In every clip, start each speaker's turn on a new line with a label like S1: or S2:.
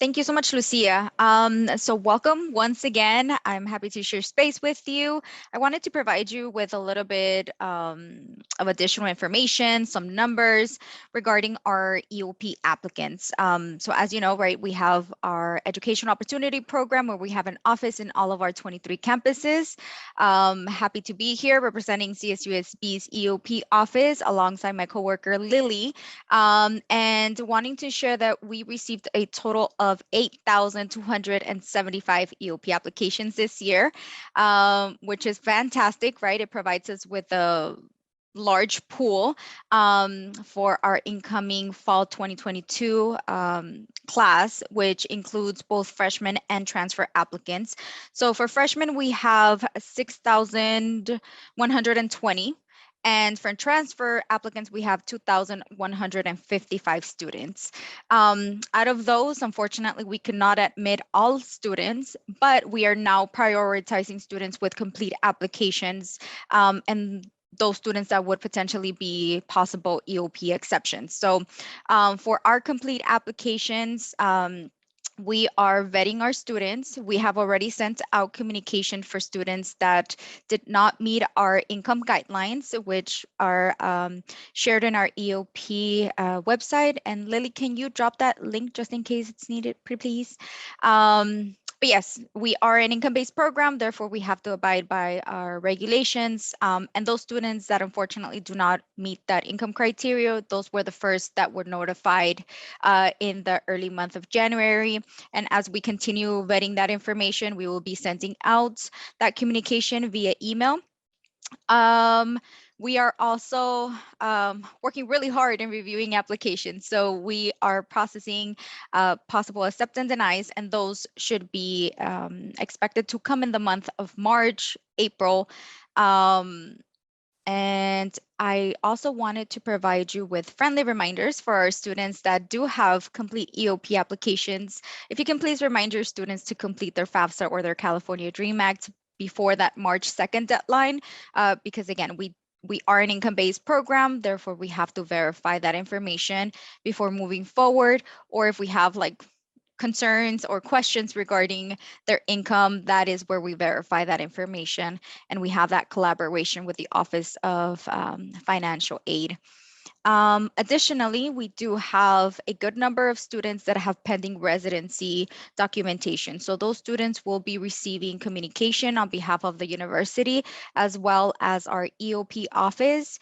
S1: Thank you so much, Lucia. So welcome once again. I'm happy to share space with you. I wanted to provide you with a little bit of additional information, some numbers regarding our EOP applicants. So as you know, right, we have our Education Opportunity Program where we have an office in all of our 23 campuses. Happy to be here representing CSUSB's EOP office alongside my coworker, Lily, and wanting to share that we received a total of 8,275 EOP applications this year, which is fantastic, right? It provides us with a large pool for our incoming fall 2022 class, which includes both freshmen and transfer applicants. So for freshmen, we have 6,120. And for transfer applicants, we have 2,155 students. Out of those, unfortunately, we could not admit all students, but we are now prioritizing students with complete applications and those students that would potentially be possible EOP exceptions. So for our complete applications, we are vetting our students. We have already sent out communication for students that did not meet our income guidelines, which are shared in our EOP website. And Lily, can you drop that link just in case it's needed, please? But yes, we are an income-based program, therefore we have to abide by our regulations. And those students that unfortunately do not meet that income criteria, those were the first that were notified in the early month of January. And as we continue vetting that information, we will be sending out that communication via email. We are also working really hard in reviewing applications. So we are processing possible accept and denies, and those should be expected to come in the month of March, April. And I also wanted to provide you with friendly reminders for our students that do have complete EOP applications. If you can please remind your students to complete their Fafsa or their California Dream Act before that March 2nd deadline, because again, we are an income-based program, therefore we have to verify that information before moving forward, or if we have like concerns or questions regarding their income, that is where we verify that information, and we have that collaboration with the Office of Financial Aid. Additionally, we do have a good number of students that have pending residency documentation. So those students will be receiving communication on behalf of the university as well as our EOP office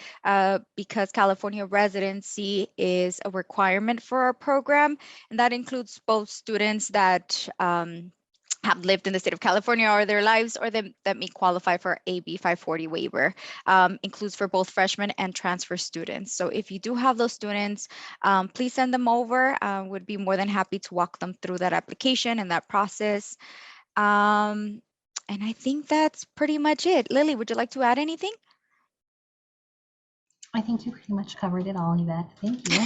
S1: because California residency is a requirement for our program. And that includes both students that have lived in the state of California or their lives, or that may qualify for AB 540 waiver, includes for both freshmen and transfer students. So if you do have those students, please send them over. Would be more than happy to walk them through that application and that process. And I think that's pretty much it. Lily, would you like to add anything?
S2: I think you pretty much covered it all, Iveth. Thank you.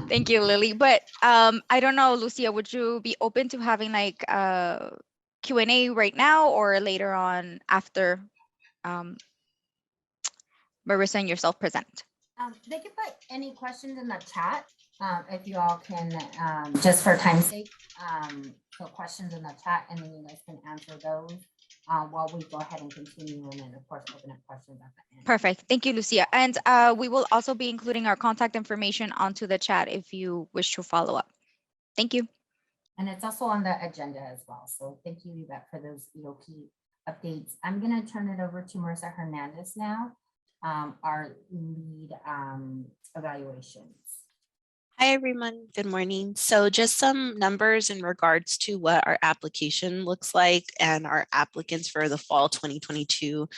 S1: Thank you, Lily. But I don't know, Lucia, would you be open to having like a Q&A right now or later on after Marissa and yourself present?
S3: They can put any questions in the chat if you all can, just for time's sake, put questions in the chat and then you guys can answer those while we go ahead and continue, and then of course open up questions at the end.
S1: Perfect. Thank you, Lucia. And we will also be including our contact information onto the chat if you wish to follow up. Thank you.
S3: And it's also on the agenda as well. So thank you, Iveth, for those EOP updates. I'm going to turn it over to Marissa Hernandez now, our lead evaluations.
S4: Hi, everyone. Good morning. So just some numbers in regards to what our application looks like and our applicants for the fall 2022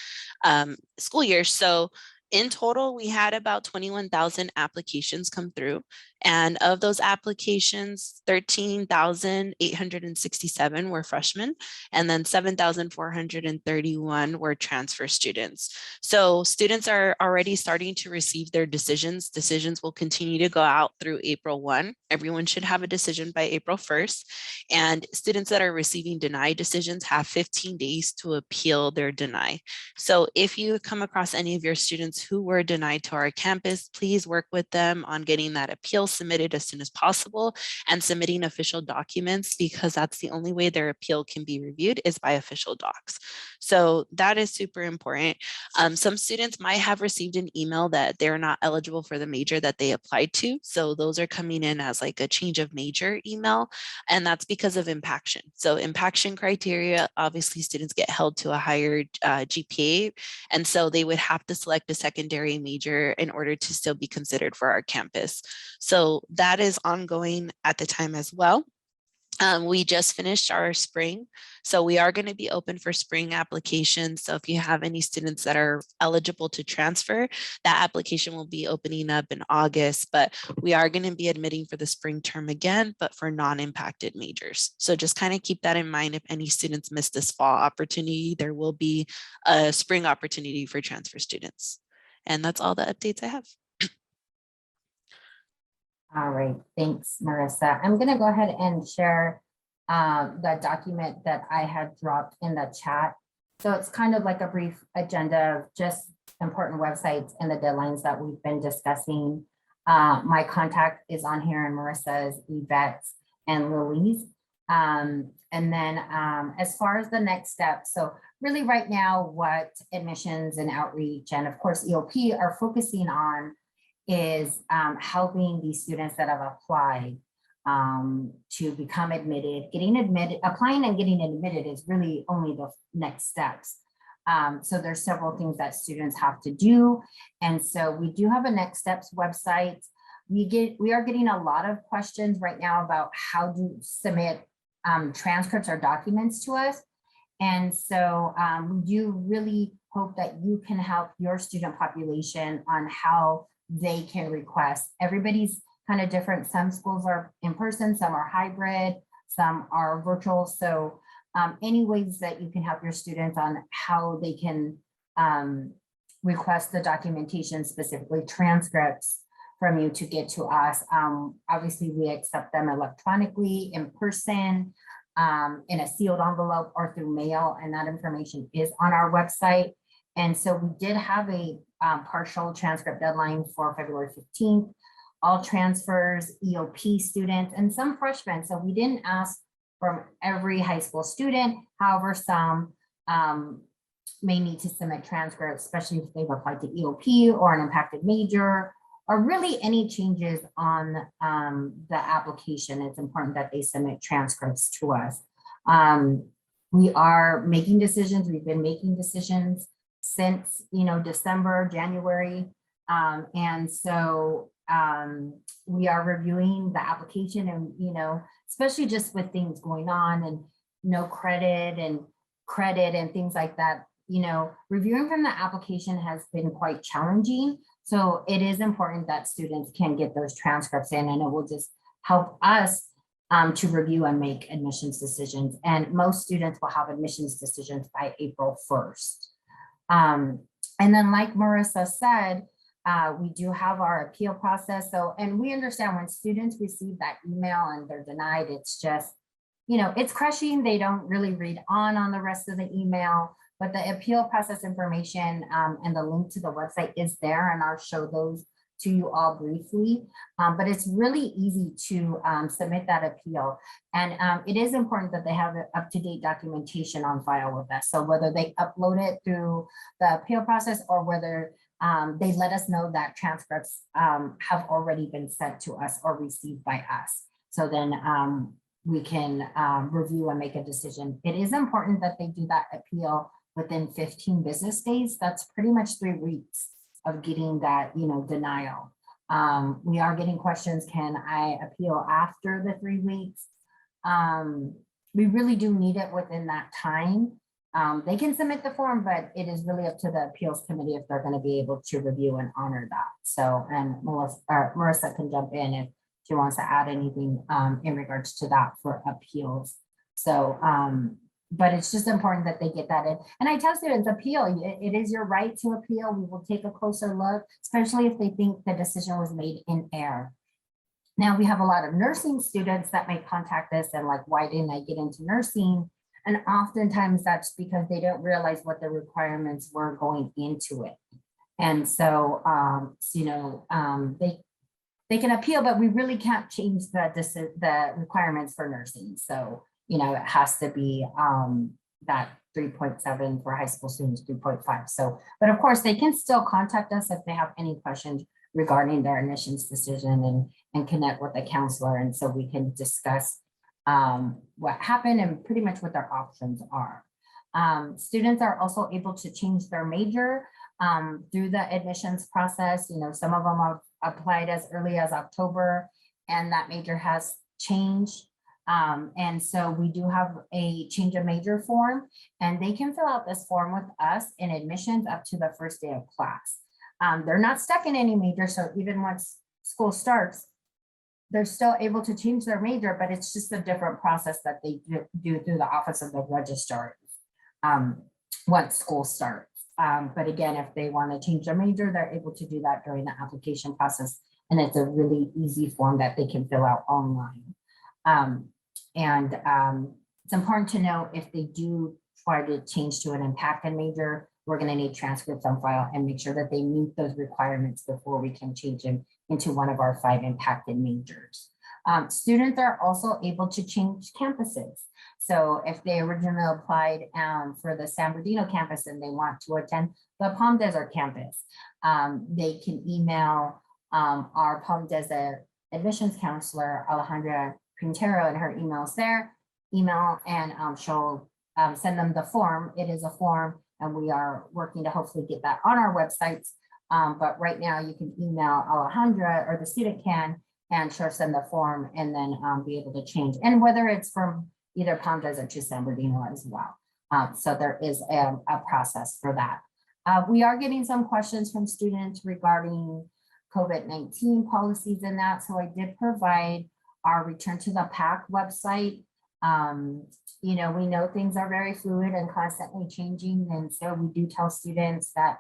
S4: school year. So in total, we had about 21,000 applications come through. And of those applications, 13,867 were freshmen, and then 7,431 were transfer students. So students are already starting to receive their decisions. Decisions will continue to go out through April 1. Everyone should have a decision by April 1st. And students that are receiving denied decisions have 15 days to appeal their deny. So if you come across any of your students who were denied to our campus, please work with them on getting that appeal submitted as soon as possible and submitting official documents, because that's the only way their appeal can be reviewed is by official docs. So that is super important. Some students might have received an email that they're not eligible for the major that they applied to. So those are coming in as like a change of major email, and that's because of impaction. So impaction criteria, obviously students get held to a higher GPA, and so they would have to select a secondary major in order to still be considered for our campus. So that is ongoing at the time as well. We just finished our spring, so we are going to be open for spring applications. So if you have any students that are eligible to transfer, that application will be opening up in August, but we are going to be admitting for the spring term again, but for non-impacted majors. So just kind of keep that in mind. If any students miss this fall opportunity, there will be a spring opportunity for transfer students. And that's all the updates I have.
S3: All right, thanks, Marissa. I'm gonna go ahead and share the document that I had dropped in the chat. So it's kind of like a brief agenda of just important websites and the deadlines that we've been discussing. My contact is on here, and Marissa's, Yvette's, and Lily's. And then as far as the next step, so really right now what admissions and outreach and of course EOP are focusing on is helping these students that have applied to become admitted. Getting admitted, applying and getting admitted is really only the next steps. So there's several things that students have to do. And so we do have a next steps website. We are getting a lot of questions right now about how to submit transcripts or documents to us. And so we do really hope that you can help your student population on how they can request. Everybody's kind of different. Some schools are in person, some are hybrid, some are virtual. So any ways that you can help your students on how they can request the documentation, specifically transcripts from you to get to us. Obviously we accept them electronically, in person, in a sealed envelope or through mail, and that information is on our website. And so we did have a partial transcript deadline for February 15th, all transfers, EOP students, and some freshmen. So we didn't ask from every high school student. However, some may need to submit transcripts, especially if they've applied to EOP or an impacted major, or really any changes on the application. It's important that they submit transcripts to us. We are making decisions. We've been making decisions since, December, January. And so we are reviewing the application and, especially just with things going on and no credit and things like that, reviewing from the application has been quite challenging. So it is important that students can get those transcripts in, and it will just help us to review and make admissions decisions. And most students will have admissions decisions by April 1st. And then like Marissa said, we do have our appeal process. So, and we understand when students receive that email and they're denied, it's just, it's crushing. They don't really read on the rest of the email, but the appeal process information and the link to the website is there, and I'll show those to you all briefly. But it's really easy to submit that appeal. And it is important that they have up-to-date documentation on file with us. So whether they upload it through the appeal process or whether they let us know that transcripts have already been sent to us or received by us. So then we can review and make a decision. It is important that they do that appeal within 15 business days. That's pretty much 3 weeks of getting that, denial. We are getting questions, can I appeal after the 3 weeks? We really do need it within that time. They can submit the form, but it is really up to the appeals committee if they're going to be able to review and honor that. So, and Marissa can jump in if she wants to add anything in regards to that for appeals. So, but it's just important that they get that in. And I tell students, appeal, it is your right to appeal. We will take a closer look, especially if they think the decision was made in error. Now we have a lot of nursing students that may contact us and like, why didn't I get into nursing? And oftentimes that's because they don't realize what the requirements were going into it. And so, they can appeal, but we really can't change the requirements for nursing. So, it has to be that 3.7 for high school students, 3.5. So, but of course, they can still contact us if they have any questions regarding their admissions decision and connect with the counselor. And so we can discuss what happened and pretty much what their options are. Students are also able to change their major through the admissions process. Some of them have applied as early as October, and that major has changed. And so we do have a change of major form, and they can fill out this form with us in admissions up to the first day of class. They're not stuck in any major, so even once school starts, they're still able to change their major, but it's just a different process that they do through the Office of the Registrar once school starts. But again, if they want to change their major, they're able to do that during the application process. And it's a really easy form that they can fill out online. It's important to know if they do try to change to an impacted major, we're going to need transcripts on file and make sure that they meet those requirements before we can change them into one of our 5 impacted majors. Students are also able to change campuses. So if they originally applied for the San Bernardino campus and they want to attend the Palm Desert campus, they can email our Palm Desert admissions counselor, Alejandra Quintero, and her email's there. Email and she'll send them the form. It is a form, and we are working to hopefully get that on our websites. But right now you can email Alejandra, or the student can, and she'll send the form and then be able to change. And whether it's from either Palm Desert to San Bernardino as well. So there is a process for that. We are getting some questions from students regarding COVID-19 policies and that. So I did provide our Return to the Pack website. We know things are very fluid and constantly changing. And so we do tell students that,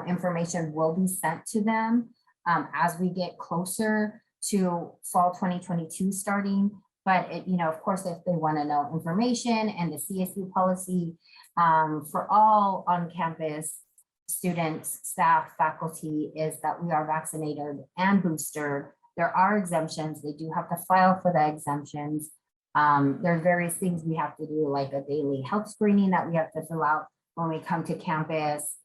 S3: information will be sent to them as we get closer to fall 2022 starting. But of course, if they want to know information and the CSU policy for all on-campus students, staff, faculty, is that we are vaccinated and boosted. There are exemptions. They do have to file for the exemptions. There are various things we have to do, like a daily health screening that we have to fill out when we come to campus.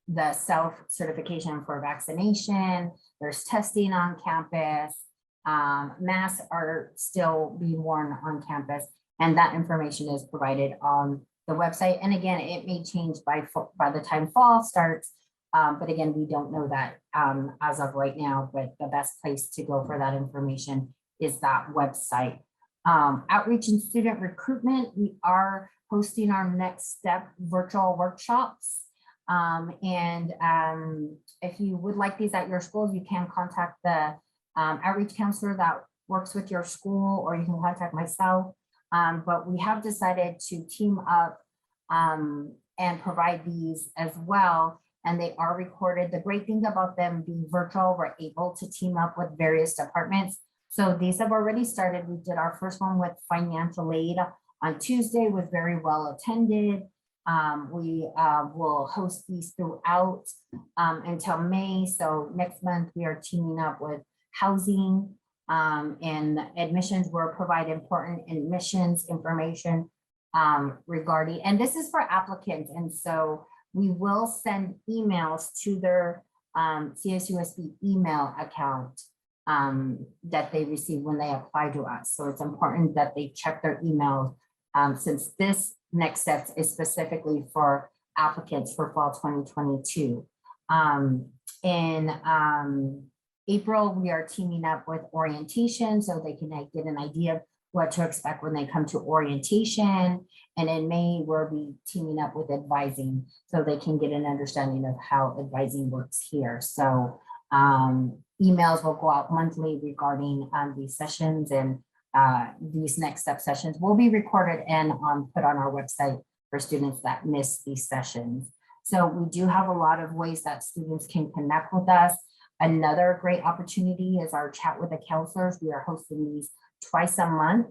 S3: The self-certification for vaccination. There's testing on campus. Masks are still being worn on campus, and that information is provided on the website. And again, it may change by the time fall starts, but again, we don't know that as of right now, but the best place to go for that information is that website. Outreach and student recruitment, we are hosting our next step virtual workshops. If you would like these at your schools, you can contact the outreach counselor that works with your school, or you can contact myself. But we have decided to team up and provide these as well. And they are recorded. The great thing about them being virtual, we're able to team up with various departments. So these have already started. We did our first one with financial aid on Tuesday, was very well attended. We will host these throughout until May. So next month we are teaming up with housing and admissions. We'll provide important admissions information regarding, and this is for applicants. And so we will send emails to their CSUSB email account that they receive when they apply to us. So it's important that they check their emails since this next step is specifically for applicants for fall 2022. In April, we are teaming up with orientation so they can get an idea of what to expect when they come to orientation. And in May, we'll be teaming up with advising so they can get an understanding of how advising works here. So emails will go out monthly regarding these sessions, and these next step sessions will be recorded and put on our website for students that miss these sessions. So we do have a lot of ways that students can connect with us. Another great opportunity is our chat with the counselors. We are hosting these twice a month.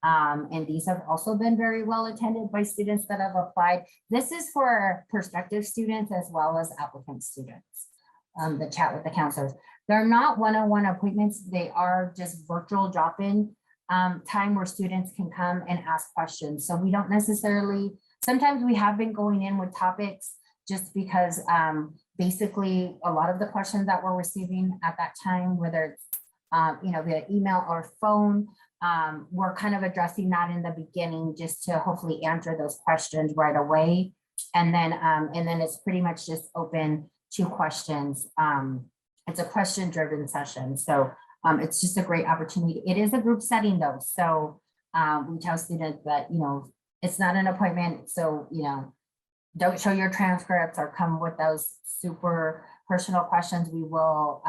S3: And these have also been very well attended by students that have applied. This is for prospective students as well as applicant students. The chat with the counselors. They're not one-on-one appointments. They are just virtual drop-in time where students can come and ask questions. So we don't necessarily, sometimes we have been going in with topics just because basically a lot of the questions that we're receiving at that time, whether it's via email or phone, we're kind of addressing that in the beginning just to hopefully answer those questions right away. And then it's pretty much just open to questions. It's a question-driven session. So it's just a great opportunity. It is a group setting though. So we tell students that, it's not an appointment. So, don't show your transcripts or come with those super personal questions. We will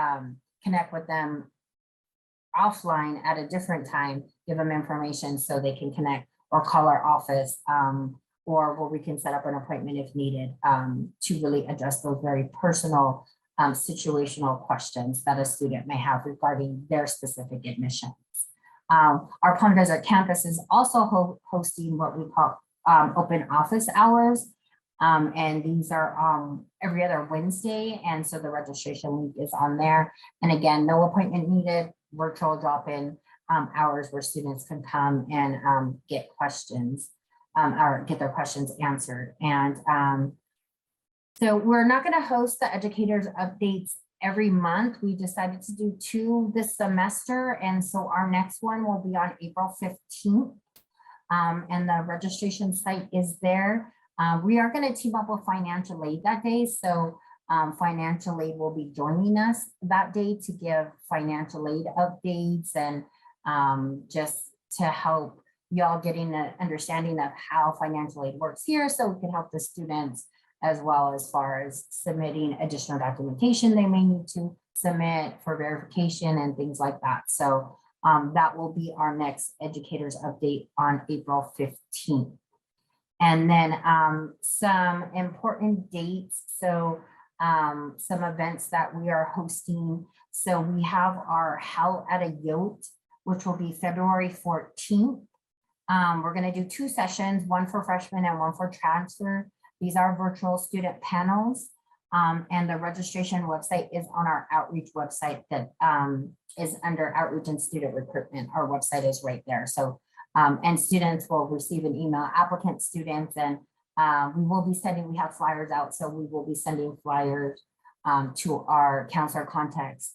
S3: connect with them offline at a different time, give them information so they can connect or call our office or where we can set up an appointment if needed to really address those very personal situational questions that a student may have regarding their specific admissions. Our Palm Desert campus is also hosting what we call open office hours. And these are every other Wednesday. And so the registration link is on there. And again, no appointment needed, virtual drop-in hours where students can come and get questions or get their questions answered. And so we're not going to host the educators updates every month. We decided to do 2 this semester. And so our next one will be on April 15th. And the registration site is there. We are going to team up with financial aid that day. So financial aid will be joining us that day to give financial aid updates and just to help y'all getting an understanding of how financial aid works here. So we can help the students as well as far as submitting additional documentation they may need to submit for verification and things like that. So that will be our next educators update on April 15th. And then some important dates. So some events that we are hosting. So we have our Hell at a Yote, which will be February 14th. We're going to do 2 sessions, one for freshmen and one for transfer. These are virtual student panels. And the registration website is on our outreach website that is under outreach and student recruitment. Our website is right there. So and students will receive an email, applicant students, and we will be sending, we have flyers out. So we will be sending flyers to our counselor contacts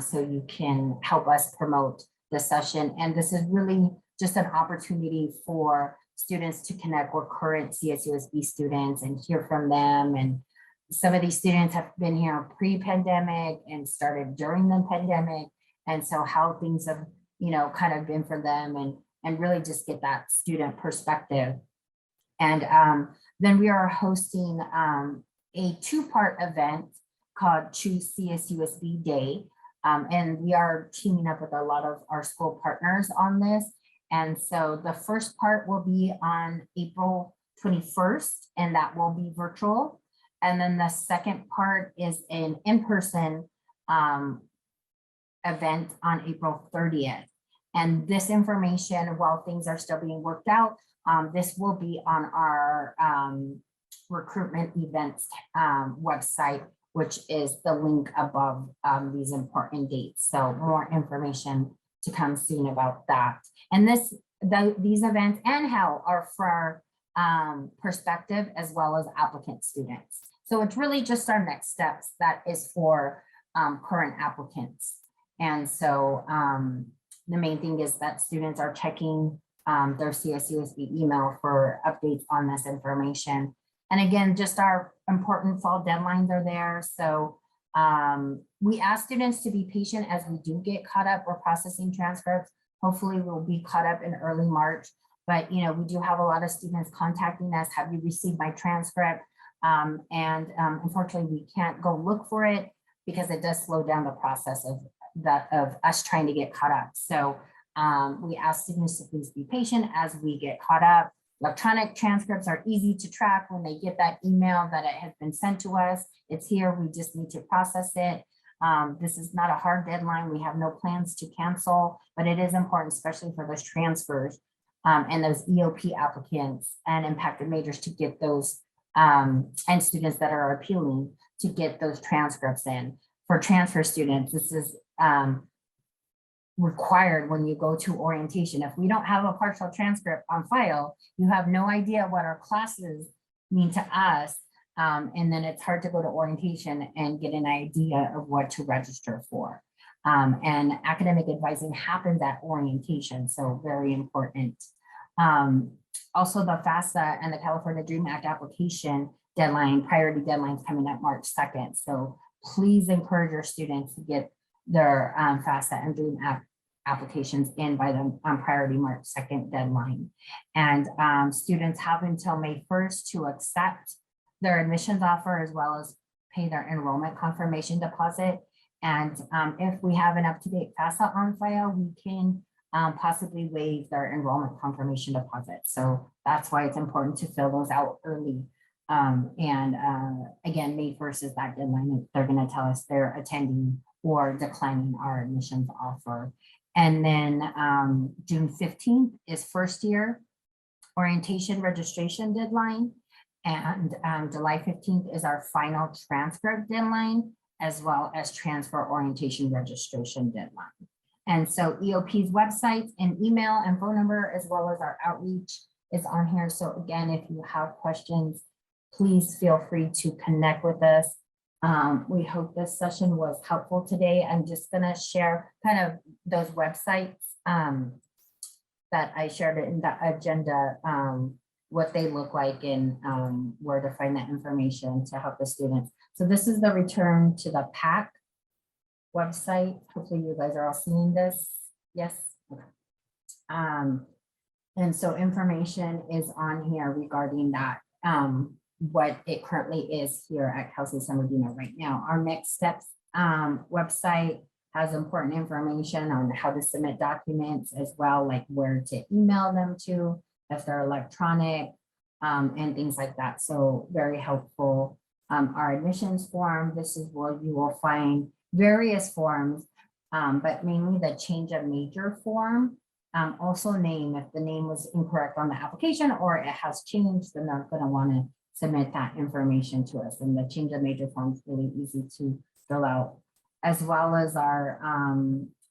S3: so you can help us promote the session. And this is really just an opportunity for students to connect with current CSUSB students and hear from them. And some of these students have been here pre-pandemic and started during the pandemic. And so how things have, kind of been for them and really just get that student perspective. And then we are hosting a 2-part event called Choose CSUSB Day. And we are teaming up with a lot of our school partners on this. And so the first part will be on April 21st, and that will be virtual. And then the second part is an in-person event on April 30th. And this information, while things are still being worked out, this will be on our recruitment events website, which is the link above these important dates. So more information to come soon about that. And these events and how are for prospective as well as applicant students. So it's really just our next steps that is for current applicants. And so the main thing is that students are checking their CSUSB email for updates on this information. And again, just our important fall deadlines are there. So we ask students to be patient as we do get caught up. We're processing transcripts. Hopefully we'll be caught up in early March. But we do have a lot of students contacting us. Have you received my transcript? Unfortunately, we can't go look for it because it does slow down the process of us trying to get caught up. So we ask students to please be patient as we get caught up. Electronic transcripts are easy to track when they get that email that it has been sent to us. It's here, we just need to process it. This is not a hard deadline. We have no plans to cancel, but it is important, especially for those transfers, and those EOP applicants and impacted majors to get those, and students that are appealing to get those transcripts in. For transfer students, this is required when you go to orientation. If we don't have a partial transcript on file, you have no idea what our classes mean to us. And then it's hard to go to orientation and get an idea of what to register for. And academic advising happens at orientation, so very important. Also the FAFSA and the California DREAM Act application deadline, priority deadlines coming up March 2nd. So please encourage your students to get their FAFSA and DREAM Act applications in by the priority March 2nd deadline. And students have until May 1st to accept their admissions offer as well as pay their enrollment confirmation deposit. And if we have an up-to-date FAFSA on file, we can possibly waive their enrollment confirmation deposit. So that's why it's important to fill those out early. Again, May 1st is that deadline. They're going to tell us they're attending or declining our admissions offer. And then June 15th is first year orientation registration deadline. And July 15th is our final transcript deadline, as well as transfer orientation registration deadline. And so EOP's websites and email and phone number, as well as our outreach, is on here. So again, if you have questions, please feel free to connect with us. We hope this session was helpful today. I'm just gonna share kind of those websites that I shared in the agenda, what they look like and where to find that information to help the students. So this is the Return to the Pack website. Hopefully you guys are all seeing this. Yes. Okay. And so information is on here regarding that, what it currently is here at Cal State San Bernardino right now. Our Next Steps website has important information on how to submit documents as well, like where to email them to, if they're electronic, and things like that. So very helpful. Our admissions form, this is where you will find various forms, but mainly the change of major form. Also name, if the name was incorrect on the application or it has changed, then they're going to want to submit that information to us. And the change of major form is really easy to fill out, as well as our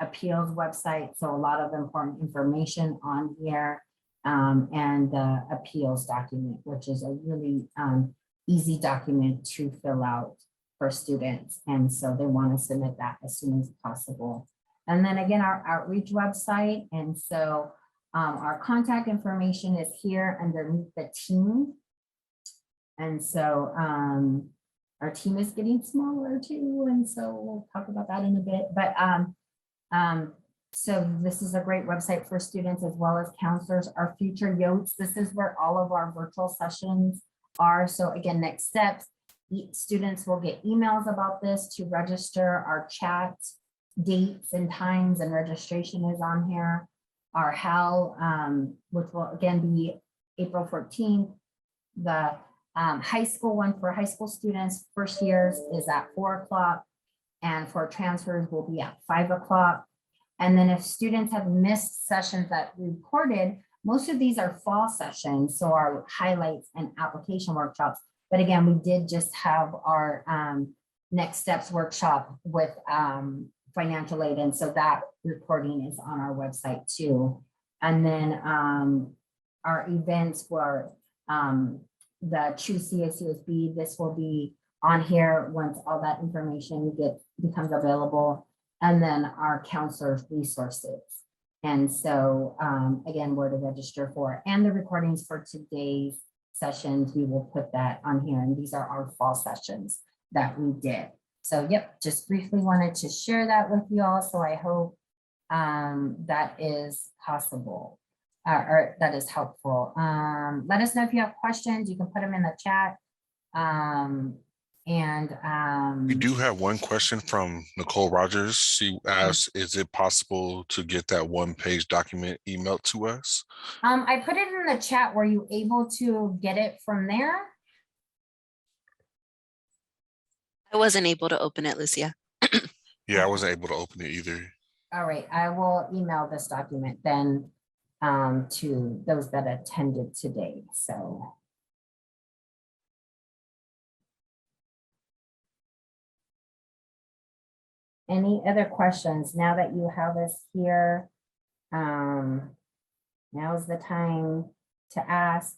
S3: appeals website. So a lot of important information on here, and the appeals document, which is a really easy document to fill out for students. And so they want to submit that as soon as possible. And then again, our outreach website. And so our contact information is here underneath the team. And so our team is getting smaller too. And so we'll talk about that in a bit. But so this is a great website for students as well as counselors. Our future YOTS, this is where all of our virtual sessions are. So again, next steps, students will get emails about this to register. Our chat dates and times and registration is on here. Our HAL, which will again be April 14th. The high school one for high school students, first years, is at 4 o'clock. And for transfers will be at 5 o'clock. And then if students have missed sessions that we recorded, most of these are fall sessions. So our highlights and application workshops. But again, we did just have our next steps workshop with financial aid. And so that recording is on our website too. And then our events for the Choose CSUSB, this will be on here once all that information becomes available. And then our counselors resources. And so again, where to register for, and the recordings for today's sessions, we will put that on here. And these are our fall sessions that we did. So yep, just briefly wanted to share that with you all. So I hope that is possible or that is helpful. Let us know if you have questions. You can put them in the chat.
S5: We do have one question from Nicole Rogers. She asked, is it possible to get that one-page document emailed to us?
S3: I put it in the chat. Were you able to get it from there?
S4: I wasn't able to open it, Lucia.
S5: Yeah, I wasn't able to open it either.
S3: All right, I will email this document then to those that attended today. So. Any other questions now that you have us here? Now's the time to ask.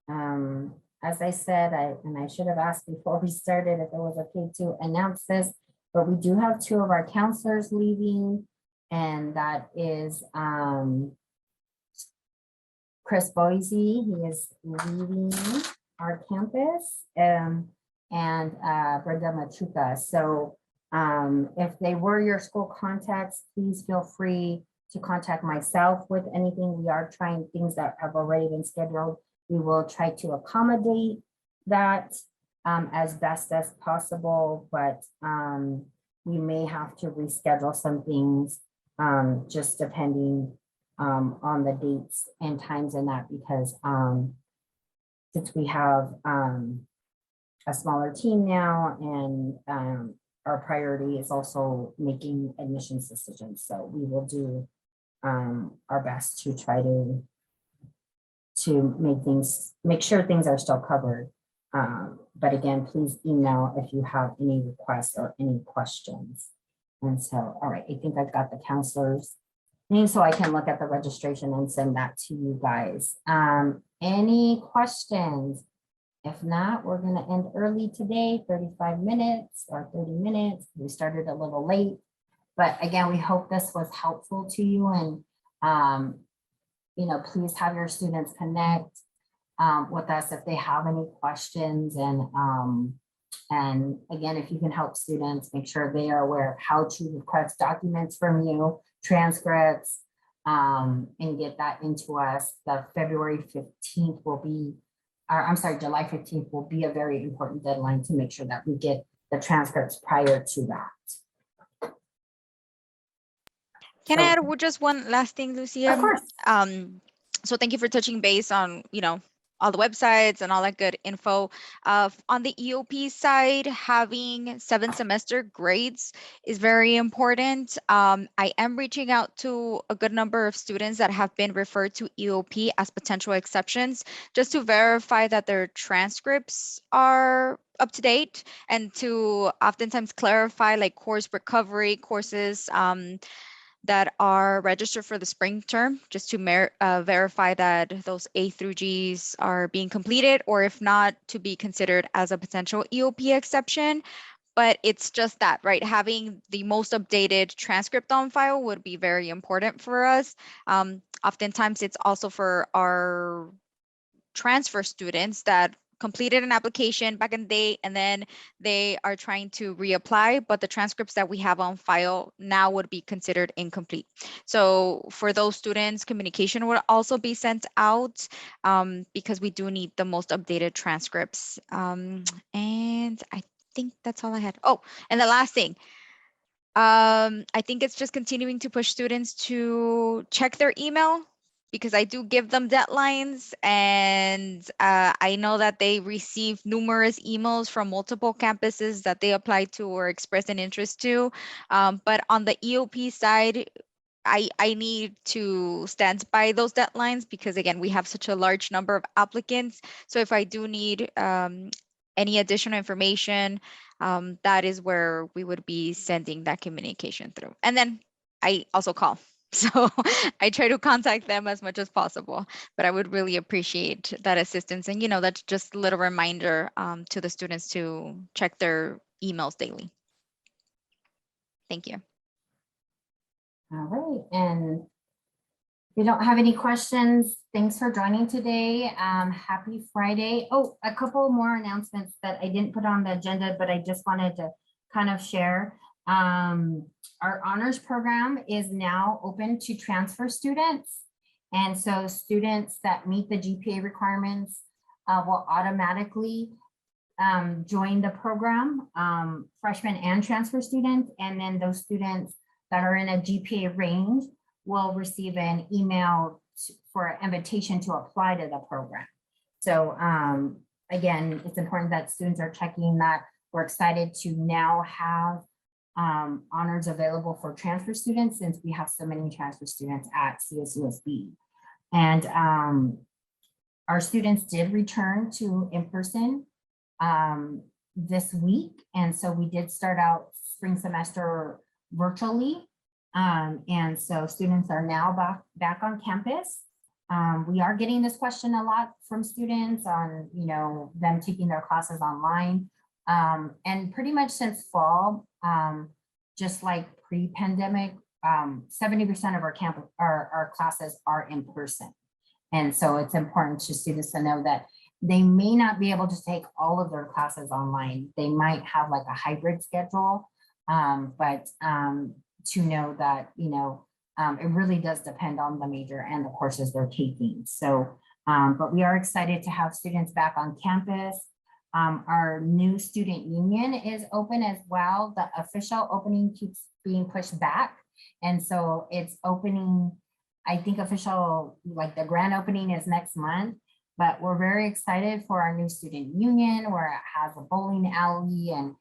S3: As I said, I should have asked before we started if it was okay to announce this, but we do have 2 of our counselors leaving, and that is Chris Boise, he is leaving our campus, and Brenda Machuca. So if they were your school contacts, please feel free to contact myself with anything. We are trying things that have already been scheduled. We will try to accommodate that as best as possible, but we may have to reschedule some things just depending on the dates and times and that, because since we have a smaller team now, and our priority is also making admissions decisions. So we will do our best to try to make sure things are still covered. But again, please email if you have any requests or any questions. And so, all right, I think I've got the counselors name so I can look at the registration and send that to you guys. Any questions? If not, we're going to end early today, 35 minutes or 30 minutes. We started a little late, but again, we hope this was helpful to you. And, you know, please have your students connect with us if they have any questions. And again, if you can help students, make sure they are aware of how to request documents from you, transcripts, and get that into us. The February 15th will be, I'm sorry, July 15th will be a very important deadline to make sure that we get the transcripts prior to that.
S1: Can I add just one last thing, Lucia?
S3: Of course.
S1: So thank you for touching base on, all the websites and all that good info. On the EOP side, having 7-semester grades is very important. I am reaching out to a good number of students that have been referred to EOP as potential exceptions, just to verify that their transcripts are up to date, and to oftentimes clarify like course recovery courses that are registered for the spring term, just to verify that those A through Gs are being completed, or if not, to be considered as a potential EOP exception. But it's just that, right? Having the most updated transcript on file would be very important for us. Oftentimes, it's also for our transfer students that completed an application back in the day, and then they are trying to reapply, but the transcripts that we have on file now would be considered incomplete. So for those students, communication will also be sent out because we do need the most updated transcripts. And I think that's all I had. Oh, and the last thing, I think it's just continuing to push students to check their email, because I do give them deadlines, and I know that they receive numerous emails from multiple campuses that they apply to or express an interest to. But on the EOP side, I need to stand by those deadlines, because again, we have such a large number of applicants. So if I do need any additional information, that is where we would be sending that communication through. And then I also call. So I try to contact them as much as possible, but I would really appreciate that assistance. And, that's just a little reminder to the students to check their emails daily. Thank you.
S3: All right. And if you don't have any questions, thanks for joining today. Happy Friday. Oh, a couple more announcements that I didn't put on the agenda, but I just wanted to kind of share. Our honors program is now open to transfer students. And so students that meet the GPA requirements will automatically join the program, freshmen and transfer students. And then those students that are in a GPA range will receive an email for an invitation to apply to the program. So again, it's important that students are checking that. We're excited to now have honors available for transfer students, since we have so many transfer students at CSUSB. And our students did return to in-person this week. And so we did start out spring semester virtually. And so students are now back on campus. We are getting this question a lot from students on, them taking their classes online. And pretty much since fall, just like pre-pandemic, 70% of our classes are in person. And so it's important to students to know that they may not be able to take all of their classes online. They might have like a hybrid schedule, but to know that, it really does depend on the major and the courses they're taking. So, but we are excited to have students back on campus. Our new student union is open as well. The official opening keeps being pushed back. And so it's opening, I think official, like the grand opening is next month, but we're very excited for our new student union where it has a bowling alley and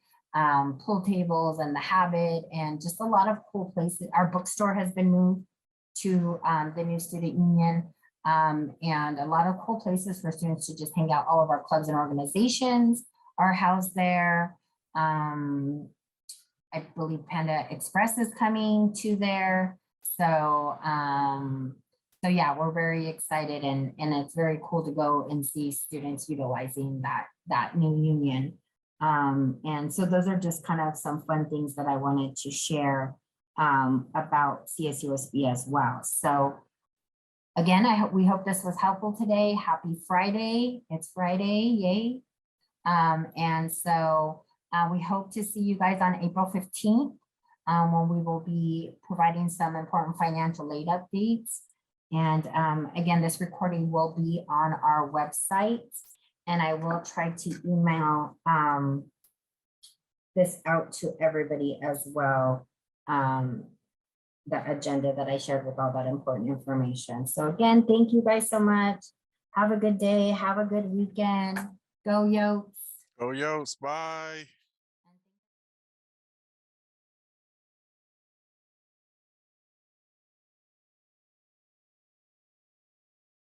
S3: pool tables and the Habit and just a lot of cool places. Our bookstore has been moved to the new student union and a lot of cool places for students to just hang out. All of our clubs and organizations are housed there. I believe Panda Express is coming to there. So, so yeah, we're very excited and it's very cool to go and see students utilizing that new union. And so those are just kind of some fun things that I wanted to share about CSUSB as well. So again, we hope this was helpful today. Happy Friday. It's Friday, yay. And so we hope to see you guys on April 15th when we will be providing some important financial aid updates. And again, this recording will be on our website. And I will try to email this out to everybody as well, the agenda that I shared with all that important information. So again, thank you guys so much. Have a good day. Have a good weekend. Go Yokes.
S5: Go Yotes, bye.